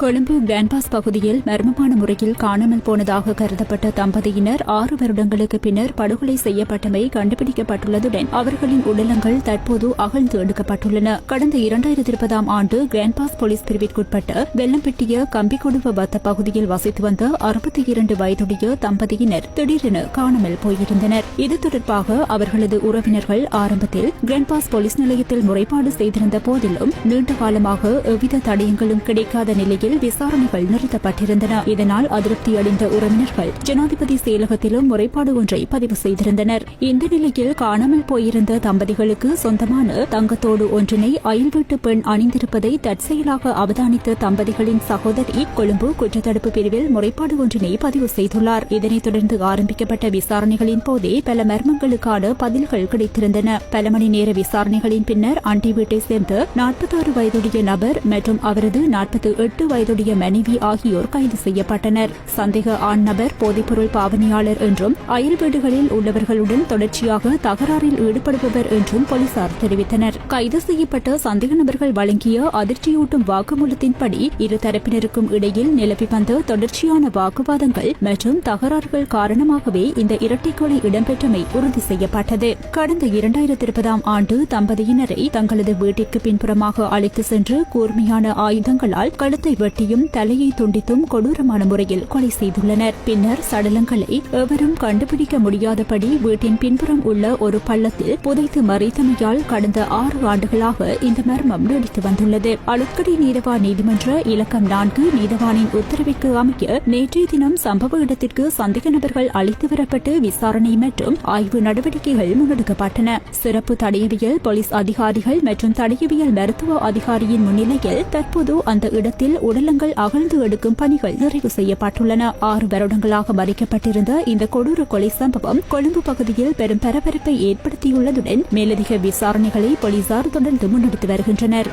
Colombo grandpa's பகுதியில் மர்மமான முறையில் காணாமல் போனதாக கருதப்பட்ட தம்பதியினர் 6 வருடங்களுக்கு பின்னர் படுகொலை செய்யப்பட்டமை கண்டுபிடிக்கப்பட்டுள்ளதுடன் அவர்களின் உடலங்கள் தற்போது அகழ்ந்து எடுக்கப்பட்டுள்ளன. கடந்த 2020 ஆண்டு கிராண்ட்பாஸ் போலீஸ் பிரிவிற்குட்பட்ட வெள்ளம்பெட்டிய கம்பிக்கொடுவ வத்த பகுதியில் வசித்து வந்த 62 வயதுடைய தம்பதியினர் திடீரென காணாமல் போயிருந்தனர். இது தொடர்பாக அவர்களது உறவினர்கள் ஆரம்பத்தில் கிராண்ட்பாஸ் போலீஸ் நிலையத்தில் முறைப்பாடு செய்திருந்த போதிலும் நீண்ட காலமாக எவ்வித தடயங்களும் கிடைக்காத நிலையில் விசாரணைகள் நிறுத்தப்பட்டிருந்தன. இதனால் அதிருப்தி அடைந்த உறவினர்கள் ஜனாதிபதி செயலகத்திலும் முறைப்பாடு ஒன்றை பதிவு செய்திருந்தனர். இந்த நிலையில் காணாமல் போயிருந்த தம்பதிகளுக்கு சொந்தமான தங்கத்தோடு ஒன்றினை அயல் வீட்டு பெண் அணிந்திருப்பதை தற்செயலாக அவதானித்த தம்பதிகளின் சகோதரி கொழும்பு குற்றத்தடுப்பு பிரிவில் முறைப்பாடு ஒன்றினை பதிவு செய்துள்ளார். இதனைத் தொடர்ந்து ஆரம்பிக்கப்பட்ட விசாரணைகளின் போதே பல மர்மங்களுக்கான பதில்கள் கிடைத்திருந்தன. பல மணி நேர விசாரணைகளின் பின்னர் அண்டை வீட்டை சேர்ந்த 46 வயதுடைய நபர் மற்றும் அவரது 48 வயதுடைய மனைவி ஆகியோர் கைது செய்யப்பட்டனர். சந்தேக ஆண் நபர் போதைப்பொருள் பாவனையாளர் என்றும் அயல் வீடுகளில் உள்ளவர்களுடன் தொடர்ச்சியாக தகராறில் ஈடுபடுபவர் என்றும் போலீசார் தெரிவித்தனர். கைது செய்யப்பட்ட சந்தேக நபர்கள் வழங்கிய அதிர்ச்சியூட்டும் வாக்குமூலத்தின்படி இரு தரப்பினருக்கும் இடையில் நிலவி வந்த தொடர்ச்சியான வாக்குவாதங்கள் மற்றும் தகராறுகள் காரணமாகவே இந்த இரட்டை கொலை இடம்பெற்றமை உறுதி செய்யப்பட்டது. கடந்த 2020 ஆண்டு தம்பதியினரை தங்களது வீட்டிற்கு பின்புறமாக அழைத்து சென்று கூர்மையான ஆயுதங்களால் கழுத்தை வெட்டியும் தலையை துண்டித்தும் கொடூரமான முறையில் கொலை செய்துள்ளனர். பின்னர் சடலங்களை எவரும் கண்டுபிடிக்க முடியாதபடி வீட்டின் பின்புறம் உள்ள ஒரு பள்ளத்தில் புதைத்து மறைத்தமையால் கடந்த 6 ஆண்டுகளாக இந்த மர்மம் நீடித்து வந்துள்ளது. அழுத்கடி நீதவான் நீதிமன்ற இலக்கம் 4 நீதவானின் உத்தரவிற்கு அமைய நேற்றைய தினம் சம்பவ இடத்திற்கு சந்தேக நபர்கள் அழைத்து வரப்பட்டு விசாரணை மற்றும் ஆய்வு நடவடிக்கைகள் முன்னெடுக்கப்பட்டன. சிறப்பு தடயவியல் போலீஸ் அதிகாரிகள் மற்றும் தடயவியல் மருத்துவ அதிகாரியின் முன்னிலையில் தற்போது அந்த இடத்தில் உடலங்கள் அகழ்ந்து எடுக்கும் பணிகள் நிறைவு செய்யப்பட்டுள்ளன. 6 வருடங்களாக மறைக்கப்பட்டிருந்த இந்த கொடூர கொலை சம்பவம் கொழும்பு பகுதியில் பெரும் பரபரப்பை ஏற்படுத்தியுள்ளதுடன் மேலதிக விசாரணைகளை போலீசார் தொடர்ந்து முன்னெடுத்து வருகின்றனர்.